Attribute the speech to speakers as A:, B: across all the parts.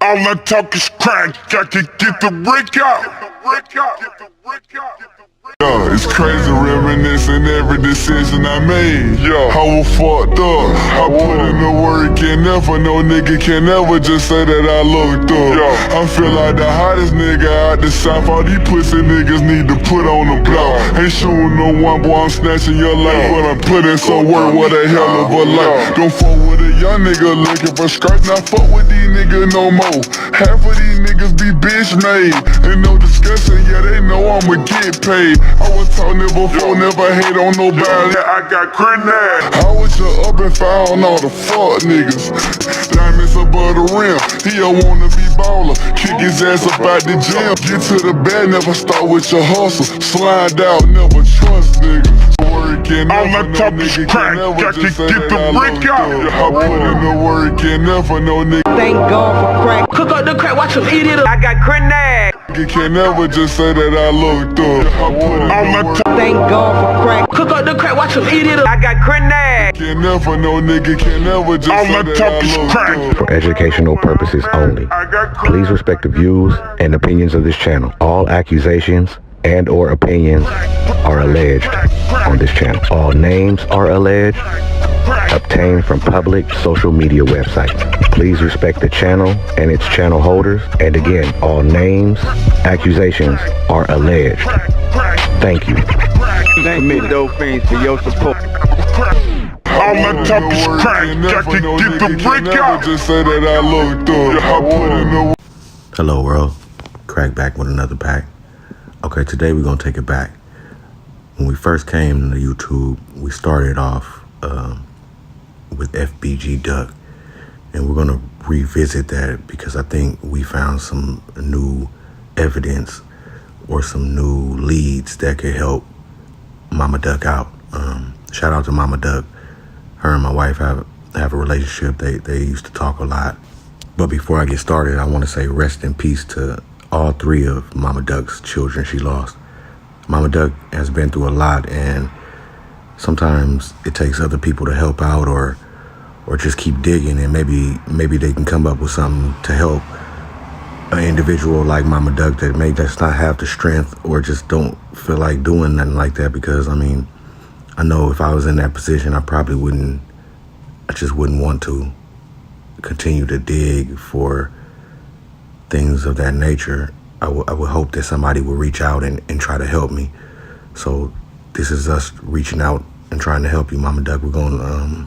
A: All I talk is crack, I can get the brick out. Yeah, it's crazy reminiscing every decision I made. Yeah, I was fucked up. I put in the work and never, no nigga can never just say that I looked up. Yeah, I feel like the hottest nigga out the south. All these pussy niggas need to put on the block. Ain't shooting no one, boy, I'm snatching your life, but I'm putting some work. What a hell of a life. Don't fuck with a young nigga looking for skirts. Not fuck with these niggas no more. Half of these niggas be bitch made. Ain't no discussion, yeah, they know I'ma get paid. I was taught never before, never hate on nobody. I got grenade. I was just up and found all the fuck niggas. Diamonds above the rim. He don't wanna be baller. Kick his ass up out the gym. Get to the bed, never start with your hustle. Slide out, never trust niggas. All I talk is crack, I can get the brick out. I put in the work and never no nigga.
B: Thank God for crack. Cook up the crack, watch him eat it up. I got grenade.
A: You can never just say that I looked up. I put in the work.
B: Thank God for crack. Cook up the crack, watch him eat it up. I got grenade.
A: Can never, no nigga can never just say that I looked up.
C: For educational purposes only. Please respect the views and opinions of this channel. All accusations and or opinions are alleged on this channel. All names are alleged, obtained from public social media websites. Please respect the channel and its channel holders. And again, all names, accusations are alleged. Thank you.
D: Commit those things for your support.
A: All I talk is crack, I can get the brick out. Just say that I looked up. I put in the.
C: Hello world, Crack back with another pack. Okay, today we're gonna take it back. When we first came to YouTube, we started off with FBG Duck, and we're gonna revisit that because I think we found some new evidence or some new leads that could help Mama Duck out. Shout out to Mama Duck. Her and my wife have a relationship. They used to talk a lot. But before I get started, I want to say rest in peace to all three of Mama Duck's children she lost. Mama Duck has been through a lot, and sometimes it takes other people to help out or just keep digging, and maybe they can come up with something to help an individual like Mama Duck that may just not have the strength or just don't feel like doing nothing like that. Because I mean, I know if I was in that position, I just wouldn't want to continue to dig for things of that nature. I would hope that somebody would reach out and try to help me. So this is us reaching out and trying to help you, Mama Duck. We're going to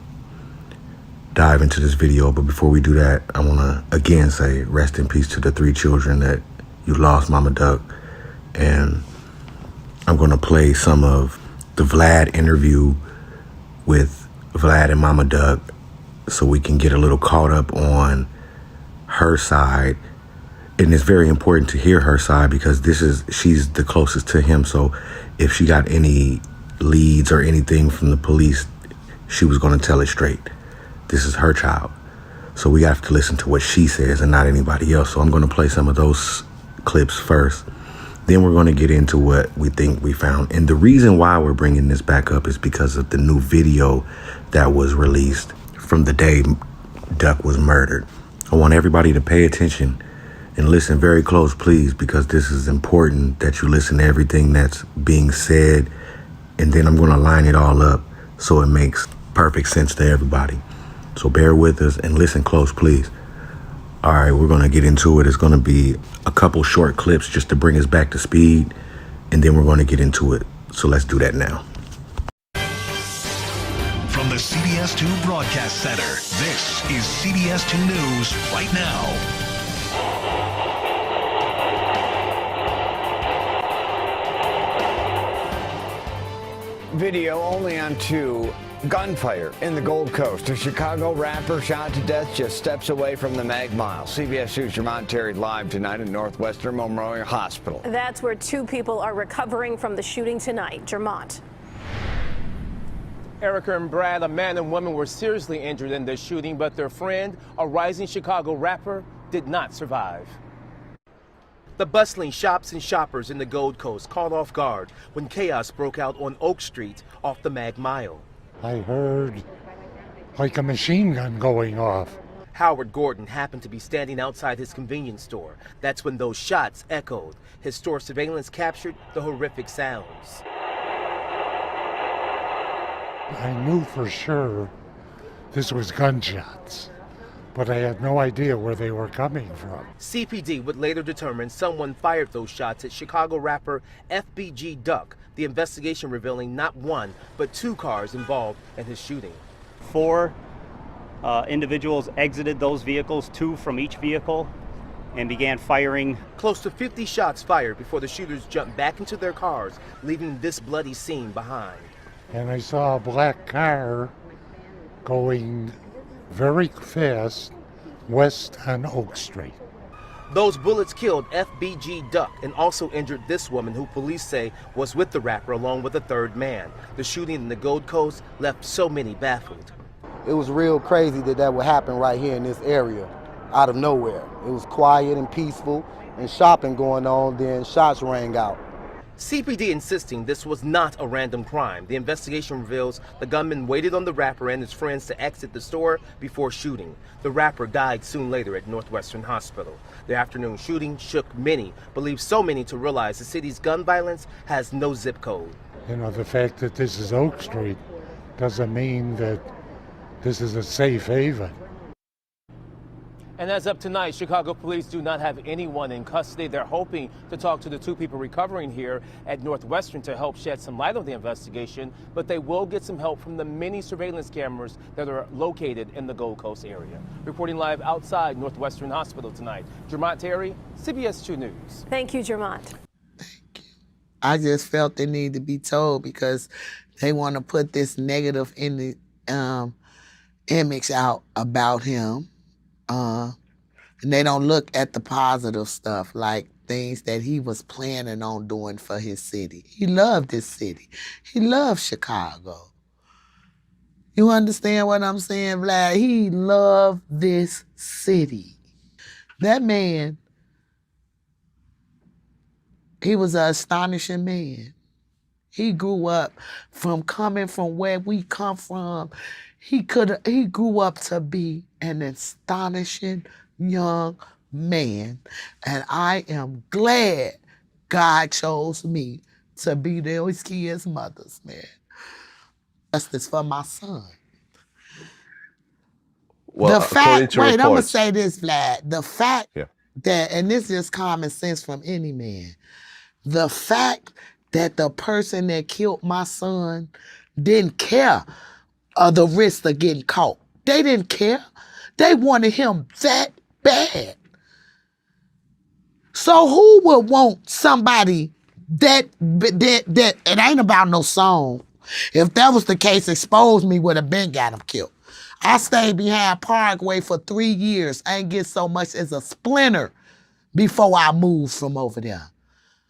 C: dive into this video, but before we do that, I want to again say rest in peace to the three children that you lost, Mama Duck. And I'm going to play some of the Vlad interview with Vlad and Mama Duck so we can get a little caught up on her side. And it's very important to hear her side because she's the closest to him. So if she got any leads or anything from the police, she was going to tell it straight. This is her child. So we have to listen to what she says and not anybody else. So I'm going to play some of those clips first. Then we're going to get into what we think we found. And the reason why we're bringing this back up is because of the new video that was released from the day Duck was murdered. I want everybody to pay attention and listen very close, please, because this is important that you listen to everything that's being said. And then I'm going to line it all up so it makes perfect sense to everybody. So bear with us and listen close, please. All right, we're going to get into it. It's going to be a couple short clips just to bring us back to speed, and then we're going to get into it. So let's do that now.
E: From the CBS 2 Broadcast Center, this is CBS 2 News right now.
F: Video only on 2. Gunfire in the Gold Coast. A Chicago rapper shot to death just steps away from the Mag Mile. CBS 2's Jermont Terry live tonight in Northwestern Memorial Hospital.
G: That's where 2 people are recovering from the shooting tonight. Jermont.
H: Erica and Brad, a man and woman, were seriously injured in this shooting, but their friend, a rising Chicago rapper, did not survive. The bustling shops and shoppers in the Gold Coast caught off guard when chaos broke out on Oak Street off the Mag Mile.
I: I heard like a machine gun going off.
H: Howard Gordon happened to be standing outside his convenience store. That's when those shots echoed. His store surveillance captured the horrific sounds.
I: I knew for sure this was gunshots, but I had no idea where they were coming from.
H: CPD would later determine someone fired those shots at Chicago rapper FBG Duck, the investigation revealing not one, but 2 cars involved in his shooting.
J: 4 individuals exited those vehicles, 2 from each vehicle, and began firing.
H: Close to 50 shots fired before the shooters jumped back into their cars, leaving this bloody scene behind.
I: And I saw a black car going very fast west on Oak Street.
H: Those bullets killed FBG Duck and also injured this woman who police say was with the rapper along with a 3rd man. The shooting in the Gold Coast left so many baffled.
K: It was real crazy that would happen right here in this area, out of nowhere. It was quiet and peaceful and shopping going on, then shots rang out.
H: CPD insisting this was not a random crime. The investigation reveals the gunman waited on the rapper and his friends to exit the store before shooting. The rapper died soon later at Northwestern Hospital. The afternoon shooting shook many, believed so many to realize the city's gun violence has no zip code.
I: You know, the fact that this is Oak Street doesn't mean that this is a safe haven.
H: And as of tonight, Chicago police do not have anyone in custody. They're hoping to talk to the 2 people recovering here at Northwestern to help shed some light on the investigation, but they will get some help from the many surveillance cameras that are located in the Gold Coast area. Reporting live outside Northwestern Hospital tonight, Jermont Terry, CBS 2 News.
G: Thank you, Jermont.
L: Thank you. I just felt the need to be told because they want to put this negative in the image out about him. And they don't look at the positive stuff, like things that he was planning on doing for his city. He loved his city. He loved Chicago. You understand what I'm saying, Vlad? He loved this city. That man, he was an astonishing man. He grew up from coming from where we come from. He grew up to be an astonishing young man. And I am glad God chose me to be those kids' mothers, man. Justice for my son.
M: Well,
L: the fact, wait,
M: reports,
L: I'm gonna say this, Vlad. The fact
M: yeah.
L: that, and this is common sense from any man, the fact that the person that killed my son didn't care of the risk of getting caught. They didn't care. They wanted him that bad. So who would want somebody that it ain't about no song. If that was the case, Expose Me would have been got him killed. I stayed behind Parkway for 3 years. I ain't get so much as a splinter before I moved from over there.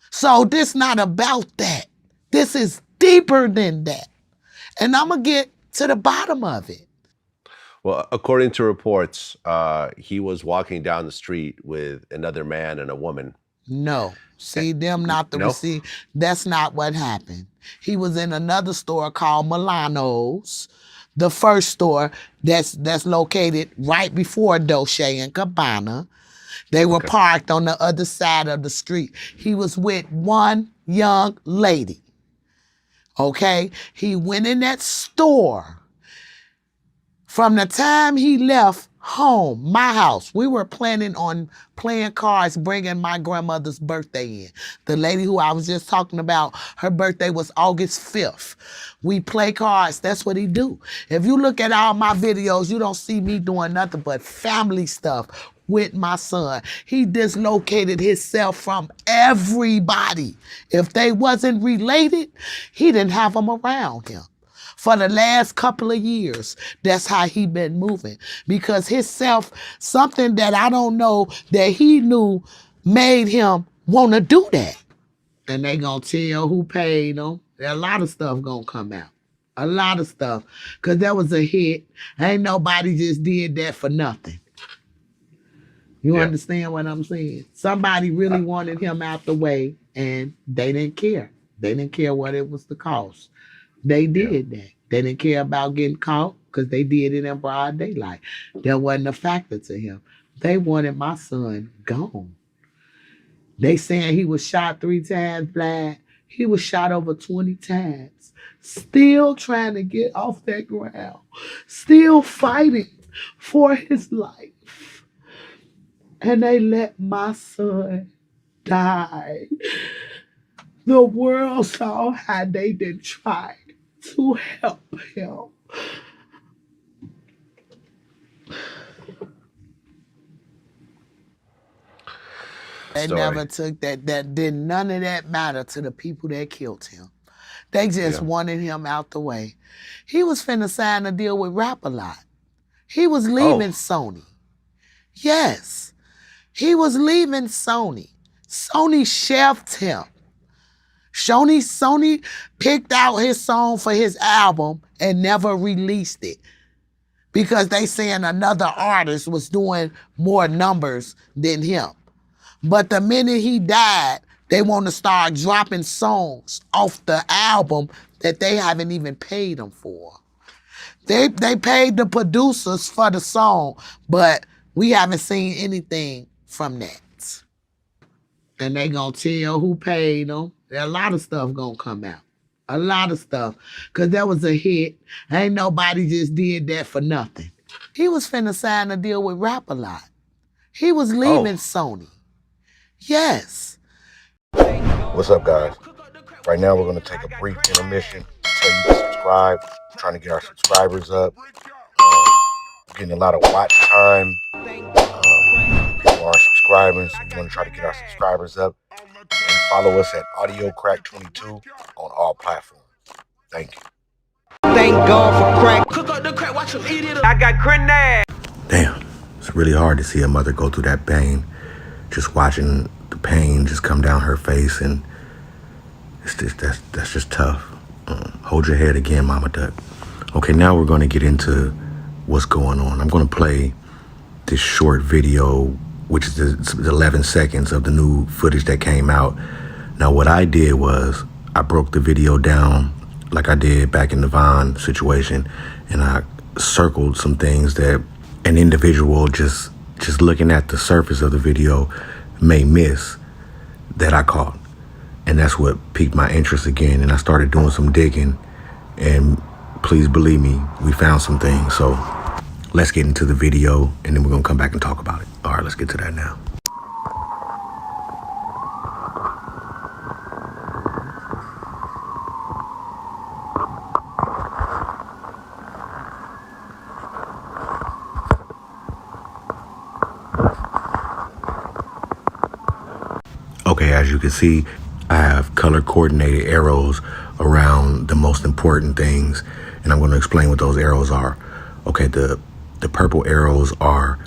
L: So this not about that. This is deeper than that. And I'm going to get to the bottom of it.
M: Well, according to reports, he was walking down the street with another man and a woman.
L: No. See, them not the receive. That's not what happened. He was in another store called Milano's, the first store that's located right before Dolce and Gabbana. They were parked on the other side of the street. He was with one young lady. Okay? He went in that store. From the time he left home, my house, we were planning on playing cards, bringing my grandmother's birthday in. The lady who I was just talking about, her birthday was August 5th. We play cards. That's what he do. If you look at all my videos, you don't see me doing nothing but family stuff with my son. He dislocated himself from everybody. If they wasn't related, he didn't have them around him. For the last couple of years, that's how he been moving. Because himself, something that I don't know that he knew made him want to do that. And they gonna tell who paid him. A lot of stuff gonna come out. A lot of stuff. Because that was a hit. Ain't nobody just did that for nothing. You understand what I'm saying? Somebody really wanted him out the way and they didn't care. They didn't care what it was the cost. They did that. They didn't care about getting caught. because they did it in broad daylight. That wasn't a factor to him. They wanted my son gone. They saying he was shot 3 times, Vlad. He was shot over 20 times. Still trying to get off that ground. Still fighting for his life. And they let my son die. The world saw how they did try to help him. They never took that did none of that matter to the people that killed him. They just wanted him out the way. He was finna sign a deal with Rap-A-Lot. He was leaving Sony. Yes, he was leaving Sony. Sony shelved him. Sony picked out his song for his album and never released it because they saying another artist was doing more numbers than him. But the minute he died, they want to start dropping songs off the album that they haven't even paid them for. They paid the producers for the song, but we haven't seen anything from that. And they gonna tell who paid them. A lot of stuff gonna come out. A lot of stuff. Because that was a hit. Ain't nobody just did that for nothing. He was finna sign a deal with Rap-A-Lot. He was leaving Sony. Yes.
C: What's up, guys? Right now, we're going to take a brief intermission. Tell you to subscribe. We're trying to get our subscribers up. We're getting a lot of watch time. People aren't subscribing, so we want to try to get our subscribers up. And follow us at AudioCrack22 on all platforms. Thank you.
B: Thank God for crack. Cook up the crack, watch him eat it up. I got grenade.
C: Damn, it's really hard to see a mother go through that pain. Just watching the pain just come down her face, and it's just, that's just tough. Hold your head again, Mama Duck. Okay, now we're going to get into what's going on. I'm going to play this short video, which is the 11 seconds of the new footage that came out. Now, what I did was I broke the video down like I did back in the Vaughn situation, and I circled some things that an individual just looking at the surface of the video may miss that I caught. And that's what piqued my interest again. And I started doing some digging, and please believe me, we found some things. So let's get into the video, and then we're gonna come back and talk about it. All right, let's get to that now. Okay, as you can see, I have color coordinated arrows around the most important things, and I'm going to explain what those arrows are. Okay, the purple arrows are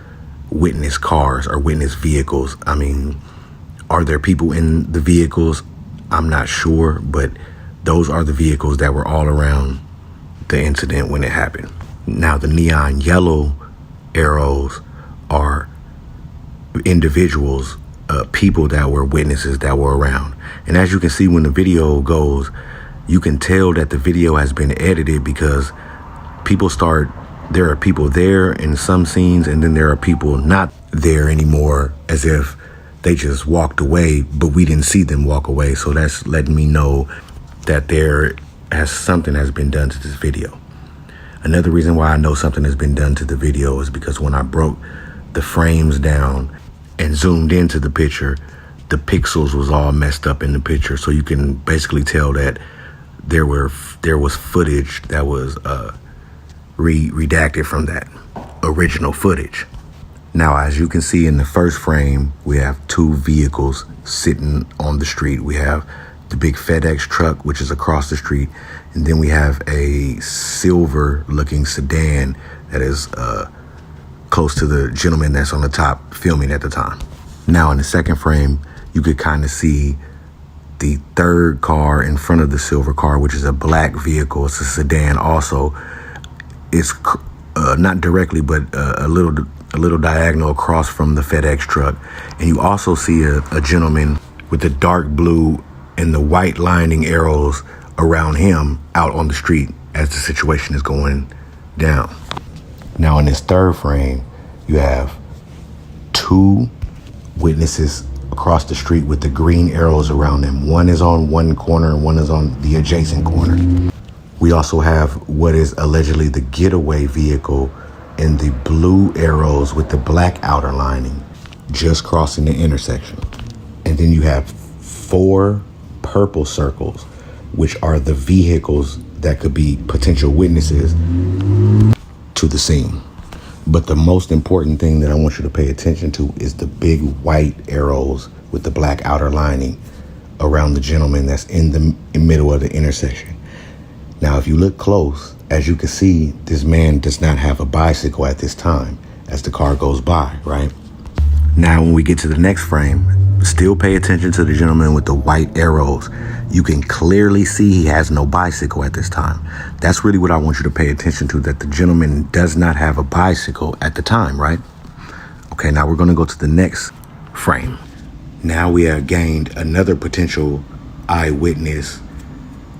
C: witness cars or witness vehicles. I mean, are there people in the vehicles? I'm not sure, but those are the vehicles that were all around the incident when it happened. Now, the neon yellow arrows are individuals, people that were witnesses that were around. And as you can see, when the video goes, you can tell that the video has been edited because there are people there in some scenes, and then there are people not there anymore, as if they just walked away, but we didn't see them walk away. So that's letting me know that something has been done to this video. Another reason why I know something has been done to the video is because when I broke the frames down and zoomed into the picture, the pixels was all messed up in the picture. So you can basically tell that there was footage that was redacted from that original footage. Now, as you can see in the first frame, we have 2 vehicles sitting on the street. We have the big FedEx truck, which is across the street, and then we have a silver looking sedan that is close to the gentleman that's on the top filming at the time. Now, in the second frame, you could kind of see the third car in front of the silver car, which is a black vehicle. It's a sedan also. It's not directly, but a little diagonal across from the FedEx truck. And you also see a gentleman with the dark blue and the white lining arrows around him out on the street as the situation is going down. Now in this third frame, you have 2 witnesses across the street with the green arrows around them. One is on one corner and one is on the adjacent corner. We also have what is allegedly the getaway vehicle in the blue arrows with the black outer lining just crossing the intersection. And then you have 4 purple circles, which are the vehicles that could be potential witnesses to the scene. But the most important thing that I want you to pay attention to is the big white arrows with the black outer lining around the gentleman that's in the middle of the intersection. Now, if you look close, as you can see, this man does not have a bicycle at this time as the car goes by, right? Now, when we get to the next frame, still pay attention to the gentleman with the white arrows. You can clearly see he has no bicycle at this time. That's really what I want you to pay attention to, that the gentleman does not have a bicycle at the time, right? Okay, now we're gonna go to the next frame. Now we have gained another potential eyewitness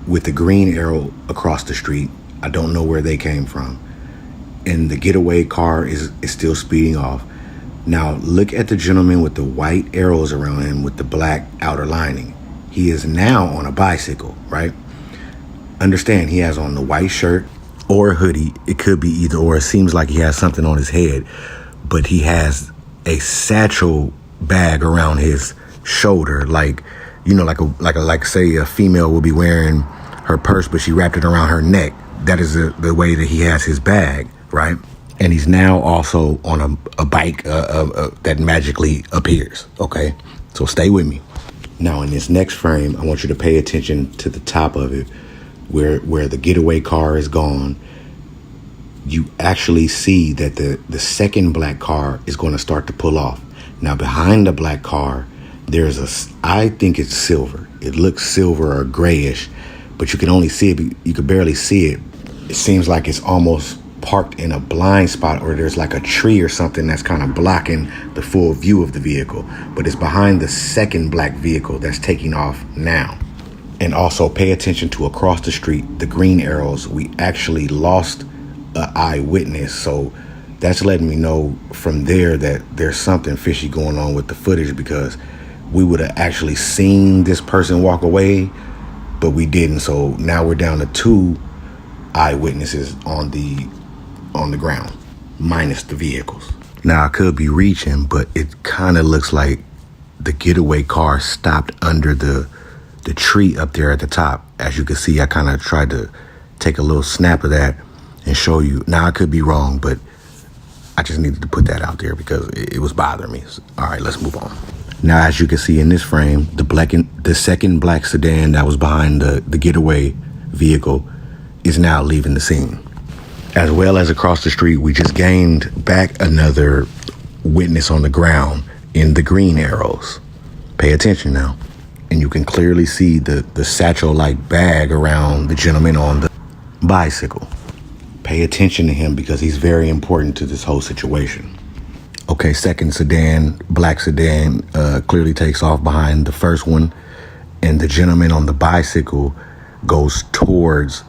C: with the green arrow across the street. I don't know where they came from. And the getaway car is still speeding off. Now look at the gentleman with the white arrows around him with the black outer lining. He is now on a bicycle, right? Understand, he has on the white shirt or a hoodie. It could be either or. It seems like he has something on his head, but he has a satchel bag around his shoulder, like, you know, like say a female would be wearing her purse, but she wrapped it around her neck. That is the way that he has his bag, right? And he's now also on a bike that magically appears, okay? So stay with me. Now in this next frame, I want you to pay attention to the top of it where the getaway car is gone. You actually see that the second black car is going to start to pull off. Now behind the black car, there's I think it's silver. It looks silver or grayish, but you can only see it. You can barely see it. It seems like it's almost parked in a blind spot, or there's like a tree or something that's kind of blocking the full view of the vehicle, but it's behind the second black vehicle that's taking off now. And also pay attention to across the street, the green arrows. We actually lost an eyewitness, so that's letting me know from there that there's something fishy going on with the footage, because we would have actually seen this person walk away, but we didn't. So now we're down to 2 eyewitnesses on the ground, minus the vehicles. Now I could be reaching, but it kind of looks like the getaway car stopped under the tree up there at the top. As you can see, I kind of tried to take a little snap of that and show you. Now I could be wrong, but I just needed to put that out there because it was bothering me. All right, let's move on. Now, as you can see in this frame, the second black sedan that was behind the getaway vehicle is now leaving the scene. As well as across the street, we just gained back another witness on the ground in the green arrows. Pay attention now. And you can clearly see the satchel-like bag around the gentleman on the bicycle. Pay attention to him because he's very important to this whole situation. Okay, second sedan, black sedan, clearly takes off behind the first one. And the gentleman on the bicycle goes towards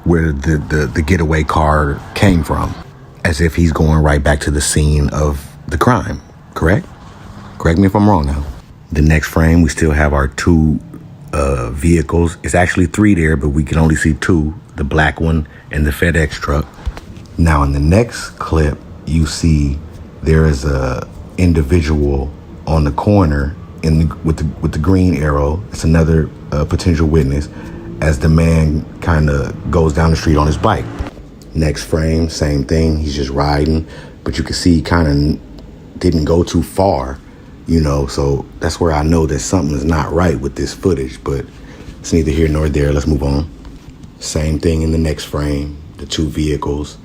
C: where the getaway car came from, as if he's going right back to the scene of the crime, correct? Correct me if I'm wrong now. The next frame, we still have our 2 vehicles. It's actually 3 there, but we can only see 2, the black one and the FedEx truck. Now in the next clip, you see there is a individual on the corner with the green arrow. It's another potential witness, as the man kind of goes down the street on his bike. Next frame, same thing. He's just riding, but you can see he kind of didn't go too far, you know, so that's where I know that something is not right with this footage, but it's neither here nor there. Let's move on. Same thing in the next frame, the 2 vehicles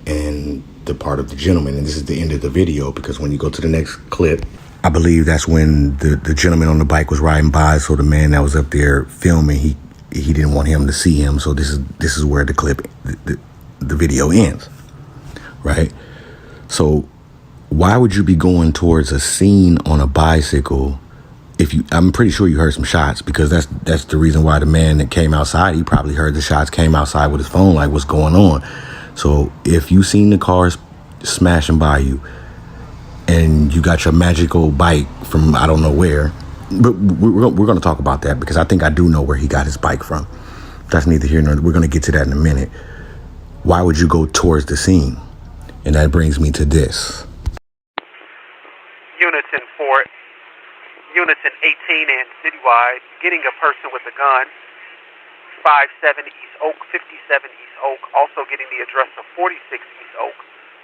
C: and the part of the gentleman. And this is the end of the video, because when you go to the next clip, I believe that's when the gentleman on the bike was riding by. So the man that was up there filming, he didn't want him to see him. So this is where the clip, the video ends, right? So why would you be going towards a scene on a bicycle if I'm pretty sure you heard some shots, because that's the reason why the man that came outside, he probably heard the shots, came outside with his phone like, what's going on? So if you seen the cars smashing by you and you got your magical bike from I don't know where, but we're going to talk about that because I think I do know where he got his bike from. That's neither here nor there. We're going to get to that in a minute. Why would you go towards the scene? And that brings me to this.
N: Units in Fort, units in 18 and citywide, getting a person with a gun, 57 East Oak, 57 East Oak, also getting the address of 46 East Oak.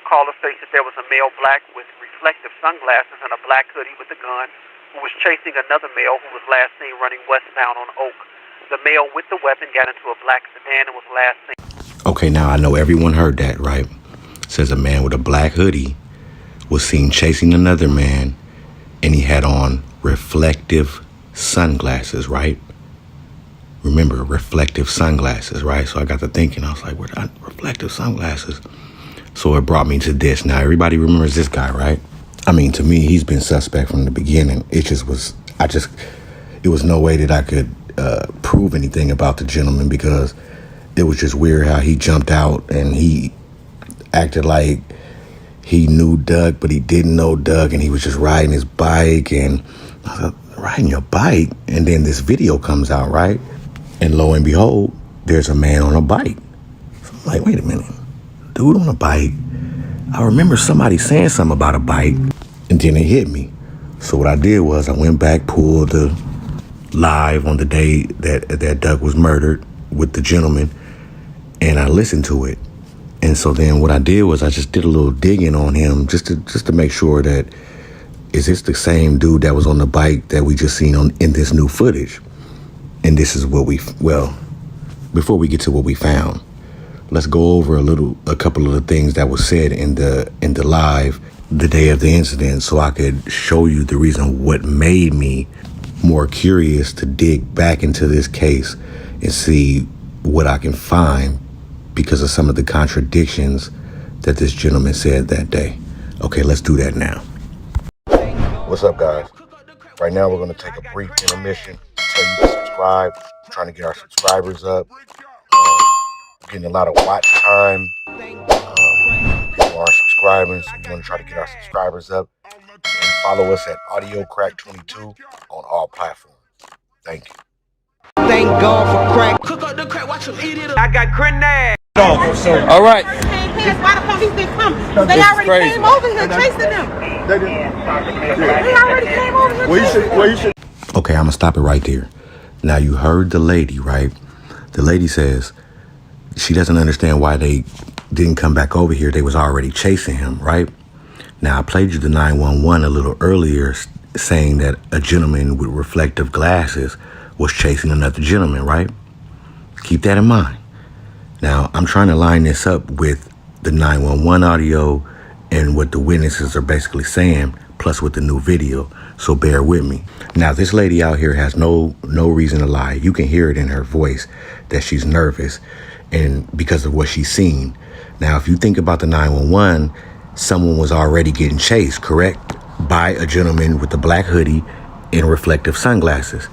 N: Caller states that there was a male black with reflective sunglasses and a black hoodie with a gun who was chasing another male who was last seen running westbound on Oak. The male with the weapon got into a black sedan and was last seen.
C: Okay, now I know everyone heard that, right? It says a man with a black hoodie was seen chasing another man and he had on reflective sunglasses, right? Remember, reflective sunglasses, right? So I got to thinking, I was like, what are reflective sunglasses? So it brought me to this. Now, everybody remembers this guy, right? I mean, to me, he's been suspect from the beginning. It was no way that I could prove anything about the gentleman because it was just weird how he jumped out and he acted like he knew Doug, but he didn't know Doug, and he was just riding his bike. And I was like, riding your bike? And then this video comes out, right? And lo and behold, there's a man on a bike. So I'm like, wait a minute. Dude on a bike. I remember somebody saying something about a bike, and then it hit me. So what I did was I went back, pulled the live on the day that Doug was murdered with the gentleman, and I listened to it. And so then what I did was I just did a little digging on him just to make sure that is this the same dude that was on the bike that we just seen in this new footage. And this is what before we get to what we found, let's go over a couple of the things that was said in the live the day of the incident so I could show you the reason what made me more curious to dig back into this case and see what I can find because of some of the contradictions that this gentleman said that day. Okay, let's do that now. What's up, guys? Right now we're going to take a brief intermission. Tell you to subscribe. I'm trying to get our subscribers up. Getting a lot of watch time. People aren't subscribing, so we want to try to get our subscribers up. And follow us at AudioCrack22 on all platforms. Thank you.
B: Thank God for crack. Cook up the crack, watch them eat it up. I got grenades.
O: All right.
P: Why the police didn't come? They already came over here chasing them. They already came over here chasing them.
C: Okay, I'm going to stop it right there. Now, you heard the lady, right? The lady says she doesn't understand why they didn't come back over here. They was already chasing him, right? Now, I played you the 911 a little earlier saying that a gentleman with reflective glasses was chasing another gentleman, right? Keep that in mind. Now, I'm trying to line this up with the 911 audio and what the witnesses are basically saying, plus with the new video. So bear with me. Now, this lady out here has no reason to lie. You can hear it in her voice that she's nervous and because of what she's seen. Now, if you think about the 911, someone was already getting chased, correct? By a gentleman with a black hoodie and reflective sunglasses.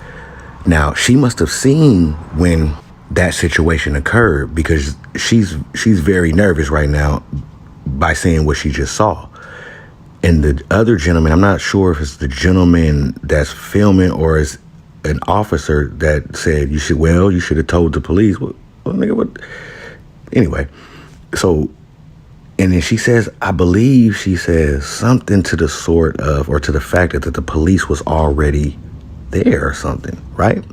C: Now, she must have seen when that situation occurred because she's very nervous right now by saying what she just saw. And the other gentleman, I'm not sure if it's the gentleman that's filming or is an officer that said you should have told the police. Well, nigga, what? Anyway, so, and then she says something to the sort of, or to the fact that the police was already there or something, right?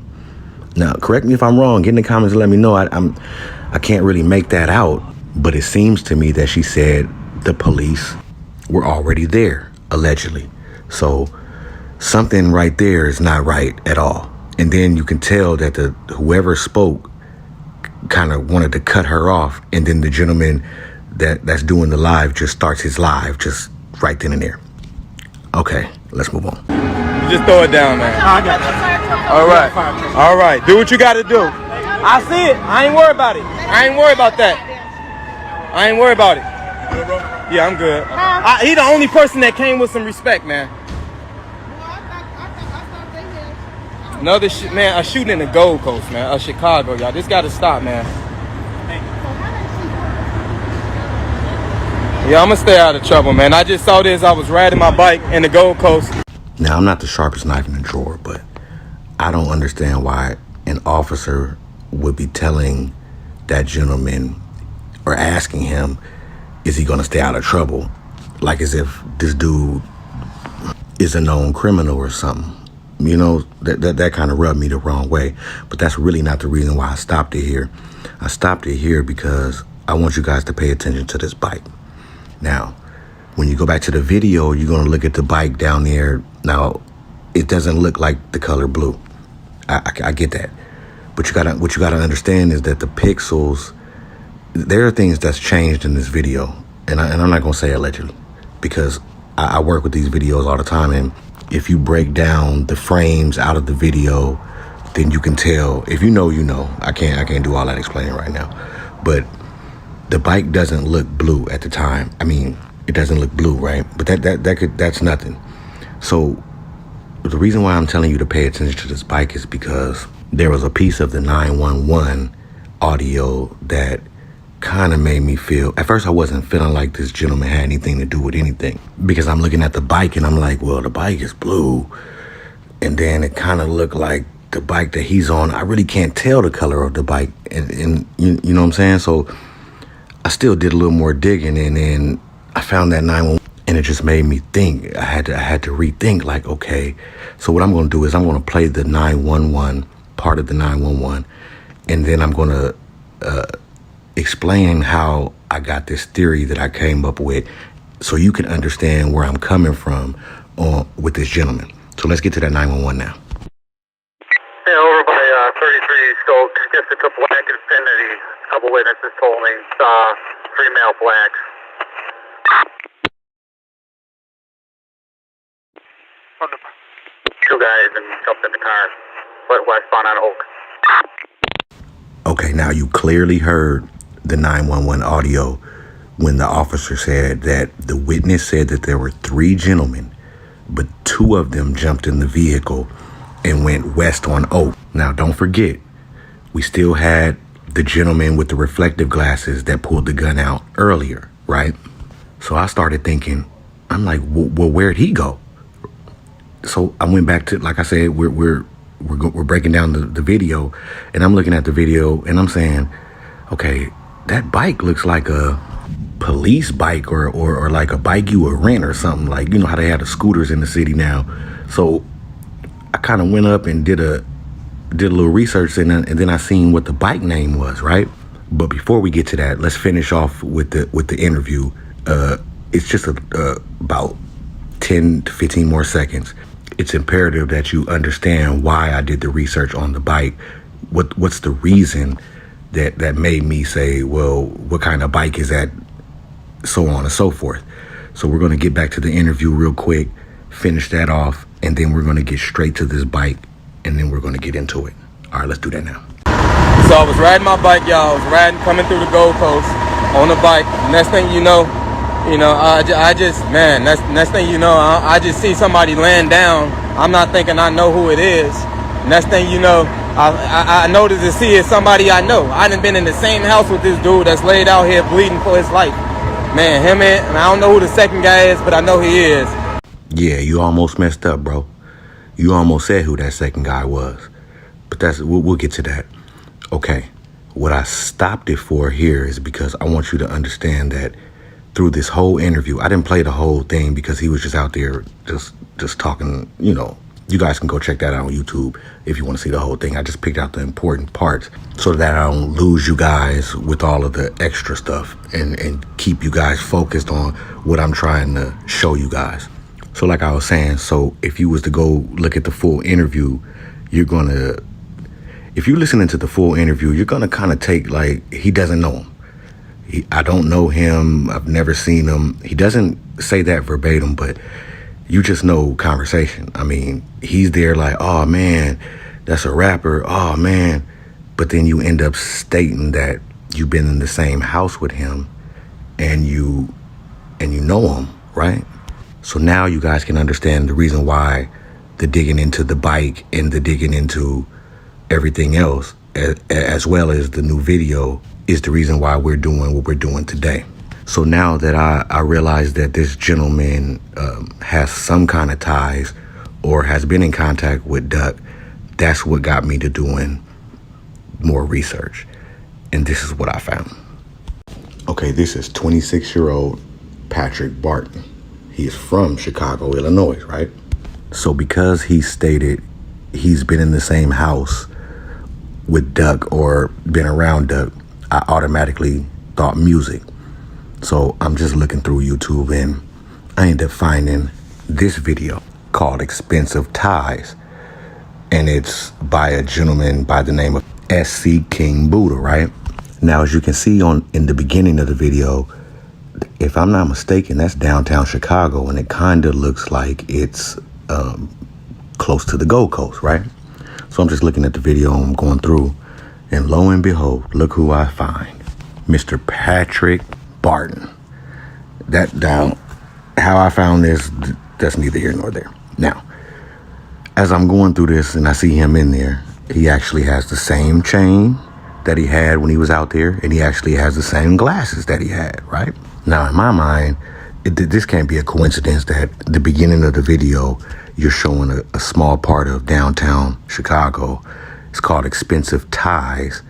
C: Now, correct me if I'm wrong. Get in the comments and let me know. I can't really make that out, but it seems to me that she said the police were already there, allegedly. So something right there is not right at all. And then you can tell that whoever spoke kind of wanted to cut her off, and then the gentleman that's doing the live just starts his live just right then and there. Okay, let's move on.
O: You just throw it down, man. I got it. All right. Do what you got to do. I see it. I ain't worried about it. I ain't worried about that. I ain't worried about it. Yeah, I'm good. He the only person that came with some respect, man. Another man, a shooting in the Gold Coast, man, Chicago, y'all. This got to stop, man. Yeah, I'm gonna stay out of trouble, man. I just saw this. I was riding my bike in the Gold Coast.
C: Now, I'm not the sharpest knife in the drawer, but I don't understand why an officer would be telling that gentleman or asking him, is he gonna stay out of trouble? Like as if this dude is a known criminal or something. You know, that kind of rubbed me the wrong way. But that's really not the reason why I stopped it here. I stopped it here because I want you guys to pay attention to this bike. Now, when you go back to the video, you're gonna look at the bike down there. Now, it doesn't look like the color blue. I get that. But what you gotta understand is that the pixels, there are things that's changed in this video. And I'm not gonna say allegedly, because I work with these videos all the time, and if you break down the frames out of the video, then you can tell. If you know, you know. I can't do all that explaining right now. But the bike doesn't look blue at the time. I mean, it doesn't look blue, right? But that's nothing. So the reason why I'm telling you to pay attention to this bike is because there was a piece of the 911 audio that kind of made me feel, at first I wasn't feeling like this gentleman had anything to do with anything, because I'm looking at the bike and I'm like, well, the bike is blue, and then it kind of looked like the bike that he's on. I really can't tell the color of the bike, and you know what I'm saying? So I still did a little more digging, and then I found that 911, and it just made me think. I had to rethink, like, okay, so what I'm going to do is I'm going to play the 911, part of the 911, and then I'm going to explain how I got this theory that I came up with, so you can understand where I'm coming from with this gentleman. So let's get to that 911 now.
Q: Yeah, over by 33 Stokes, just at the Black Infinity. A couple witnesses told me saw 3 male blacks. Two guys and jumped in the car westbound on Oak.
C: Okay, now you clearly heard the 911 audio when the officer said that the witness said that there were 3 gentlemen, but 2 of them jumped in the vehicle and went west on Oak. Now, don't forget, we still had the gentleman with the reflective glasses that pulled the gun out earlier, right? So I started thinking, I'm like, well, where'd he go? So I went back to, like I said, we're breaking down the video, and I'm looking at the video and I'm saying, okay, that bike looks like a police bike or like a bike you would rent or something. Like, you know how they have the scooters in the city now. So I kind of went up and did a little research, and then I seen what the bike name was, right? But before we get to that, let's finish off with the interview. It's just about 10 to 15 more seconds. It's imperative that you understand why I did the research on the bike. What's the reason that made me say, well, what kind of bike is that? So on and so forth. So we're going to get back to the interview real quick, finish that off, and then we're going to get straight to this bike, and then we're going to get into it. All right, let's do that now.
O: So I was riding my bike, y'all. I was coming through the Gold Coast on the bike. Next thing you know, I just, man, next thing you know, I just see somebody laying down. I'm not thinking I know who it is. Next thing you know, I noticed to see it's somebody I know. I done been in the same house with this dude that's laid out here bleeding for his life. Man, and I don't know who the second guy is, but I know he is.
C: Yeah, you almost messed up, bro. You almost said who that second guy was. But we'll get to that. Okay, what I stopped it for here is because I want you to understand that through this whole interview, I didn't play the whole thing because he was just out there just talking, you know. You guys can go check that out on YouTube if you want to see the whole thing. I just picked out the important parts so that I don't lose you guys with all of the extra stuff and keep you guys focused on what I'm trying to show you guys. So like I was saying, so if you was to go look at the full interview, if you're listening to the full interview, you're going to kind of take like, he doesn't know him. I don't know him. I've never seen him. He doesn't say that verbatim, but you just know conversation. I mean, he's there like, oh man, that's a rapper. Oh man. But then you end up stating that you've been in the same house with him and you know him, right? So now you guys can understand the reason why the digging into the bike and the digging into everything else, as well as the new video, is the reason why we're doing what we're doing today. So now that I realize that this gentleman has some kind of ties or has been in contact with Duck, that's what got me to doing more research. And this is what I found. Okay, this is 26-year-old Patrick Barton. He is from Chicago, Illinois, right? So because he stated he's been in the same house with Duck or been around Duck, I automatically thought music. So I'm just looking through YouTube and I ended up finding this video called Expensive Ties. And it's by a gentleman by the name of SC King Buddha, right? Now, as you can see in the beginning of the video, if I'm not mistaken, that's downtown Chicago, and it kind of looks like it's close to the Gold Coast, right? So I'm just looking at the video, I'm going through, and lo and behold, look who I find. Mr. Patrick Barton. How I found this, that's neither here nor there. Now, as I'm going through this and I see him in there, he actually has the same chain that he had when he was out there, and he actually has the same glasses that he had, right? Now, in my mind, this can't be a coincidence that at the beginning of the video, you're showing a small part of downtown Chicago. It's called Expensive Ties.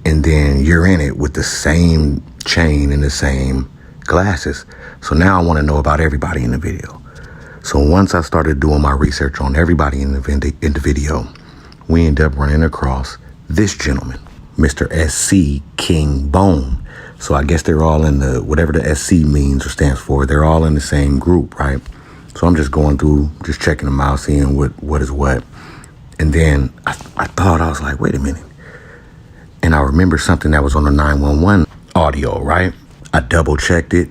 C: And then you're in it with the same chain and the same glasses. So now I want to know about everybody in the video. So once I started doing my research on everybody in the video, we end up running across this gentleman, Mr. SC King Bone. So I guess they're all in the, whatever the SC means or stands for, they're all in the same group, right? So I'm just going through, just checking them out, seeing what is what. And then I thought, I was like, wait a minute. And I remember something that was on the 911 audio, right? I double checked it,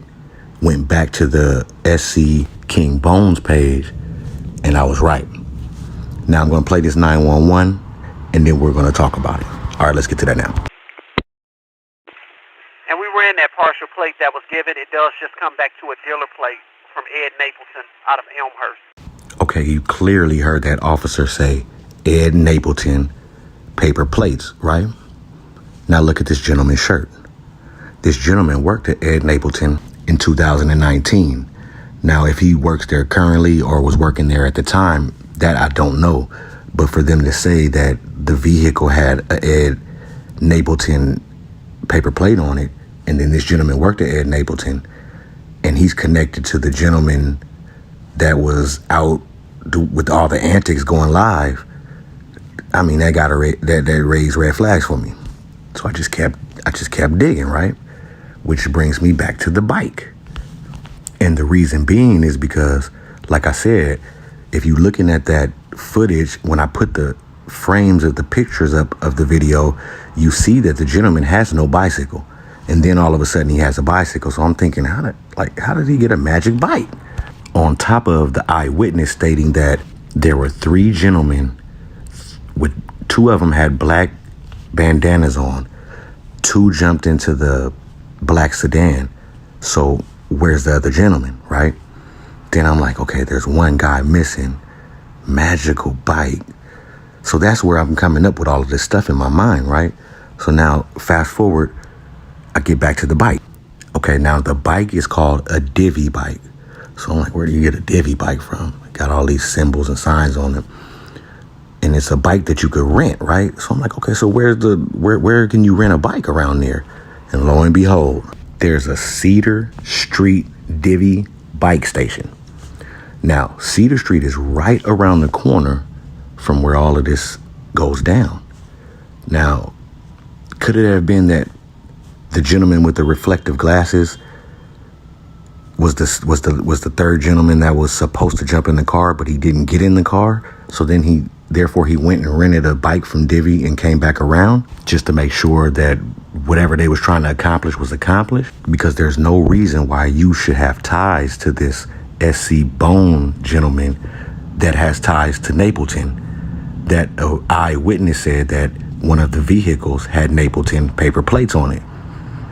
C: went back to the SC King Bones page, and I was right. Now I'm gonna play this 911, and then we're gonna talk about it. All right, let's get to that now.
N: And we ran that partial plate that was given. It does just come back to a dealer plate from Ed Napleton out of Elmhurst.
C: Okay, you clearly heard that officer say Ed Napleton paper plates, right? Now look at this gentleman's shirt. This gentleman worked at Ed Napleton in 2019. Now, if he works there currently or was working there at the time, that I don't know. But for them to say that the vehicle had a Ed Napleton paper plate on it, and then this gentleman worked at Ed Napleton, and he's connected to the gentleman that was out with all the antics going live, I mean, that raised red flags for me. So I just kept digging, right? Which brings me back to the bike. And the reason being is because, like I said, if you're looking at that footage, when I put the frames of the pictures up of the video, you see that the gentleman has no bicycle. And then all of a sudden he has a bicycle. So I'm thinking, how did he get a magic bike? On top of the eyewitness stating that there were 3 gentlemen, with 2 of them had black bandanas on, 2 jumped into the black sedan. So where's the other gentleman, right? Then I'm like, okay, there's 1 guy missing, magical bike. So that's where I'm coming up with all of this stuff in my mind, right? So now fast forward, I get back to the bike. Okay, now the bike is called a divvy bike. So I'm like, where do you get a divvy bike from? Got all these symbols and signs on it. And it's a bike that you could rent, right? So I'm like, okay, so where can you rent a bike around there? And lo and behold, there's a Cedar Street divvy bike station. Now, Cedar Street is right around the corner from where all of this goes down. Now, could it have been that the gentleman with the reflective glasses was the 3rd gentleman that was supposed to jump in the car, but he didn't get in the car? So then therefore he went and rented a bike from Divvy and came back around just to make sure that whatever they was trying to accomplish was accomplished, because there's no reason why you should have ties to this SC Bone gentleman that has ties to Napleton. That eyewitness said that one of the vehicles had Napleton paper plates on it.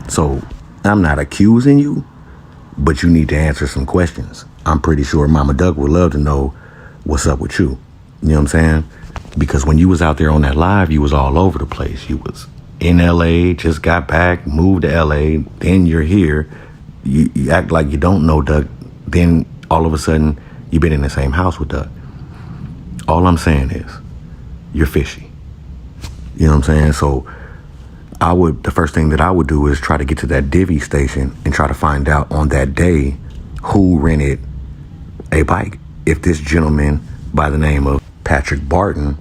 C: So I'm not accusing you, but you need to answer some questions. I'm pretty sure Mama Duck would love to know what's up with you. You know what I'm saying? Because when you was out there on that live, you was all over the place. You was in LA, just got back, moved to LA, then you're here, you act like you don't know Duck, then all of a sudden you've been in the same house with Duck. All I'm saying is, you're fishy. You know what I'm saying? So the first thing that I would do is try to get to that divvy station and try to find out on that day who rented a bike. If this gentleman by the name of Patrick Barton,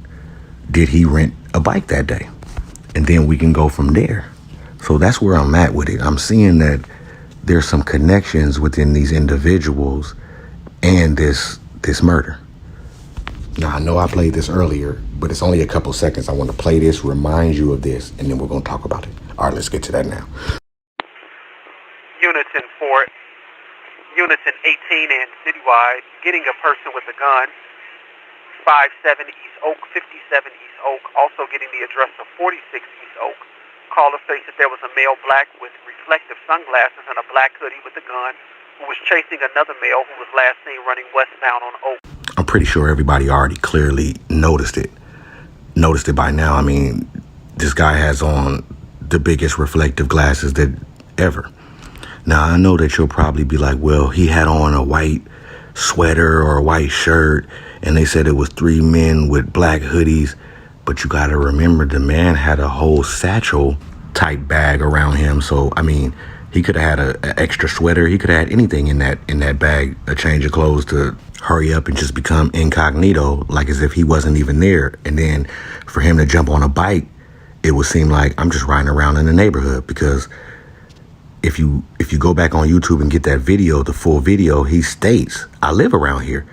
C: did he rent a bike that day? And then we can go from there. So that's where I'm at with it. I'm seeing that there's some connections within these individuals and this murder. Now, I know I played this earlier, but it's only a couple seconds. I want to play this, remind you of this, and then we're going to talk about it. All right, let's get to that now.
N: Units in 18 and citywide, getting a person with a gun. 57 East Oak, 57 East Oak, also getting the address of 46 East Oak. Caller states that there was a male black with reflective sunglasses and a black hoodie with a gun who was chasing another male who was last seen running westbound on Oak.
C: I'm pretty sure everybody already clearly noticed it by now. I mean, this guy has on the biggest reflective glasses that ever. Now, I know that you'll probably be like, well, he had on a white sweater or a white shirt, and they said it was 3 men with black hoodies. But you got to remember, the man had a whole satchel type bag around him. So, I mean, he could have had an extra sweater. He could have had anything in that bag, a change of clothes to hurry up and just become incognito, like as if he wasn't even there. And then for him to jump on a bike, it would seem like I'm just riding around in the neighborhood. Because if you go back on YouTube and get that video, the full video, he states, I live around here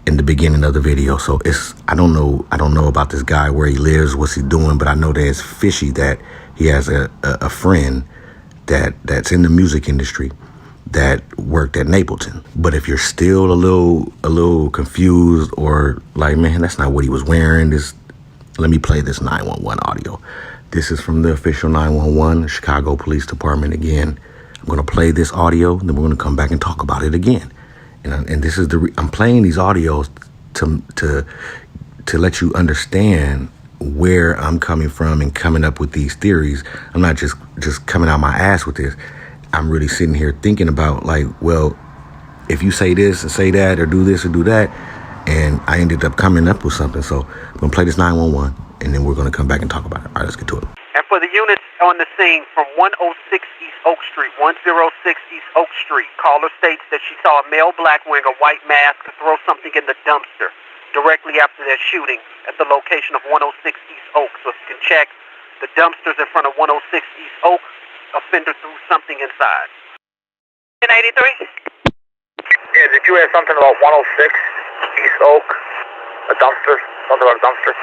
C: in the beginning of the video. So I don't know about this guy, where he lives, what's he doing, but I know that it's fishy that he has a friend that's in the music industry that worked at Napleton. But if you're still a little confused or like, man, that's not what he was wearing, let me play this 911 audio. This is from the official 911 Chicago Police Department again. I'm going to play this audio, and then we're going to come back and talk about it again. And this is I'm playing these audios to let you understand where I'm coming from and coming up with these theories. I'm not just coming out my ass with this. I'm really sitting here thinking about, like, well, if you say this and say that or do this or do that, and I ended up coming up with something. So I'm going to play this 911, and then we're going to come back and talk about it. All right, let's get to it.
N: And for the units on the scene from 106 East Oak Street, 106 East Oak Street, caller states that she saw a male black wearing a white mask throw something in the dumpster directly after their shooting at the location of 106 East Oak. So if you can check the dumpsters in front of 106 East Oak, offender threw something inside. 1083?
Q: Yeah, did you have something about 106 East Oak? A dumpster? Something about a dumpster?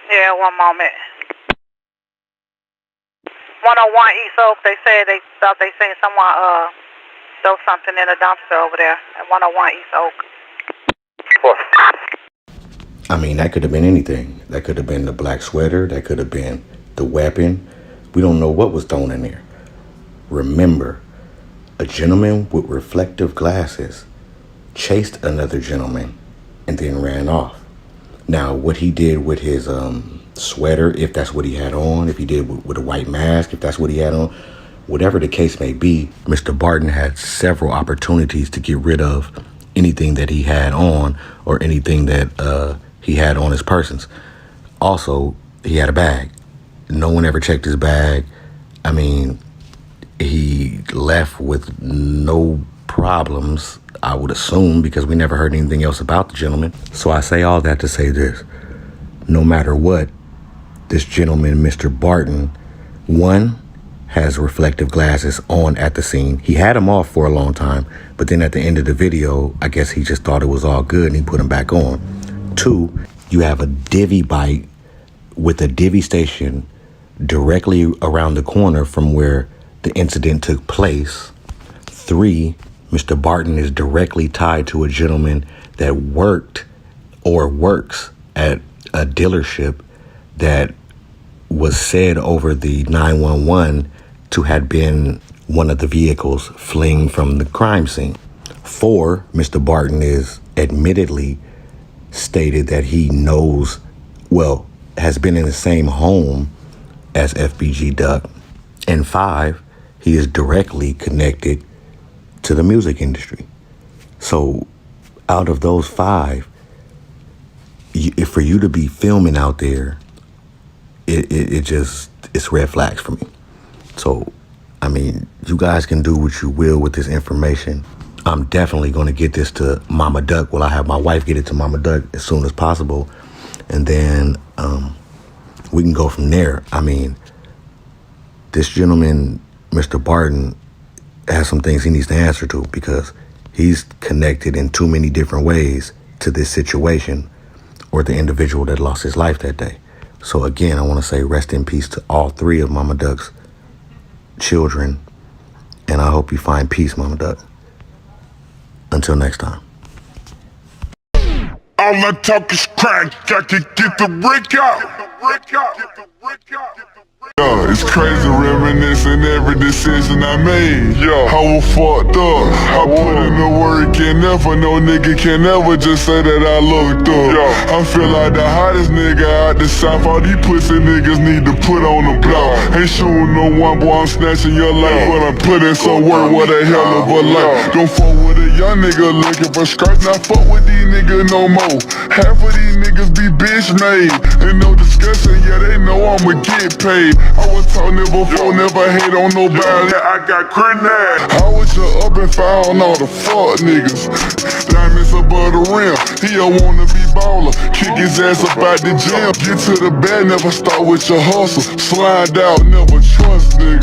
P: Yeah, one moment. 101 East Oak, they said they thought they seen someone throw something in a dumpster over there at 101 East Oak.
C: I mean, that could have been anything. That could have been the black sweater. That could have been the weapon. We don't know what was thrown in there. Remember, a gentleman with reflective glasses chased another gentleman and then ran off. Now, what he did with his sweater, if that's what he had on, if he did with a white mask, if that's what he had on, whatever the case may be, Mr. Barton had several opportunities to get rid of anything that he had on or anything that he had on his persons. Also, he had a bag. No one ever checked his bag. I mean, he left with no problems, I would assume, because we never heard anything else about the gentleman. So I say all that to say this. No matter what, this gentleman, Mr. Barton, one, has reflective glasses on at the scene. He had them off for a long time, but then at the end of the video, I guess he just thought it was all good and he put them back on. Two, you have a divvy bike with a divvy station directly around the corner from where the incident took place. Three, Mr. Barton is directly tied to a gentleman that worked or works at a dealership that was said over the 911 to have been one of the vehicles fleeing from the crime scene. Four, Mr. Barton is admittedly stated that he knows, well, has been in the same home as FBG Duck. And five, he is directly connected to the music industry. So out of those 5, for you to be filming out there, it's red flags for me. So, I mean, you guys can do what you will with this information. I'm definitely going to get this to Mama Duck. Well, I have my wife get it to Mama Duck as soon as possible. And then we can go from there. I mean, this gentleman, Mr. Barton, has some things he needs to answer to, because he's connected in too many different ways to this situation or the individual that lost his life that day. So again, I want to say rest in peace to all 3 of Mama Duck's children, and I hope you find peace, Mama Duck. Until next time.
A: All I talk is crack, I can get the brick out. Yeah, it's crazy reminiscing every decision I made. Yeah, I was fucked up. I put in the work and never, no nigga can ever just say that I looked up. Yeah, I feel like the hottest nigga out the south. All these pussy niggas need to put on the block. Ain't shooting no one, boy, I'm snatching your life, but I'm putting some work. What a hell of a life. Don't fuck with a young nigga looking for skirts. Not fuck with these niggas no more. Half of these niggas be bitch made. Ain't no discussion, yeah, they know I'ma get paid. I was taught never before, never hate on nobody. I got grenade. I was just up and found all the fuck niggas. Diamonds above the rim. He don't wanna be baller. Kick his ass up out the gym. Get to the bed, never start with your hustle. Slide out, never trust niggas.